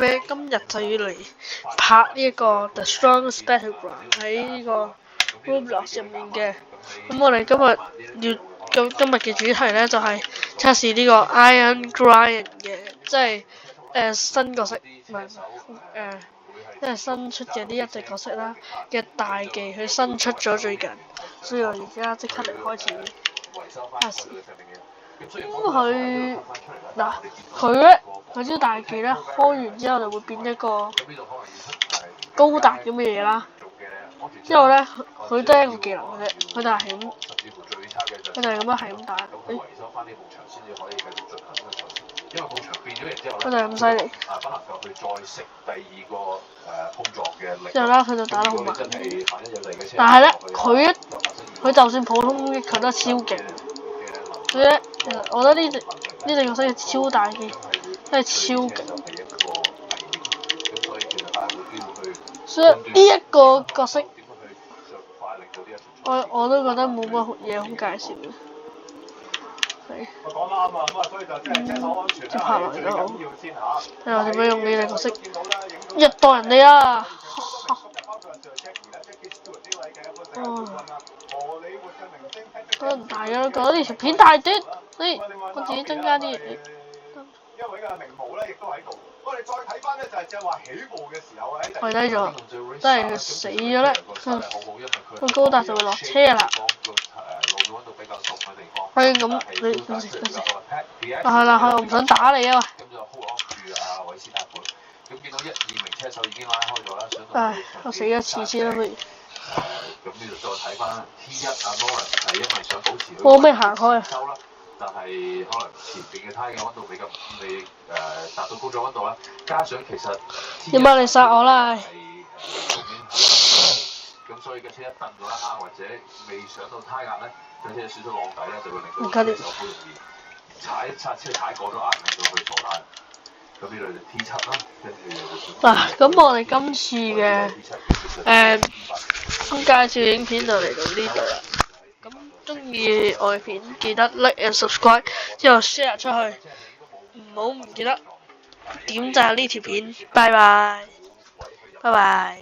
咩？今日就要嚟拍呢一個 The Strongest Battleground 喺呢個 Roblox 入面嘅。咁我哋今日嘅主題咧就係測試呢個 Iron Giant 嘅，即係新角色，唔係即係新出嘅呢一隻角色啦嘅大技，佢新出咗最近，所以我而家即刻嚟開始測試。佢招大技咧開完之後就會變一個高達咁嘅嘢啦。之後咧佢得一個技能嘅啫，佢就係咁樣係咁打。佢就係咁犀利。之後咧佢就打得好慢。但係咧佢就算普通攻擊佢都超勁。所以咧，其實我覺得呢隻角色嘅超大技真係超勁。所以呢一個角色，我都覺得冇乜嘢好介紹嘅。接下來就好。睇下點樣用呢隻角色虐待人哋啊！可能大家都覺得呢條片太短，所以我自己增加啲嘢。跪低咗，真係佢死咗咧。個高達就會落車啦。係咁，你係啦，我唔想打你啊嘛。唉，我死一次先啦，不如。我咩行開啊？但係可能前邊嘅胎嘅溫度未達到高咗溫度啦，加上其實有冇嚟殺我啦？咁所以嘅車一蹬咗一下，或者未上到胎壓咧，架車有少少浪底咧，就會令到車手好容易踩過咗壓，令到佢坐胎。咁呢度就 T7 啦，跟住咁我哋今次嘅介紹影片就嚟到呢度啦。咁中意我嘅片記得 like and subscribe， 之後 share 出去，唔記得點讚呢條片。拜拜。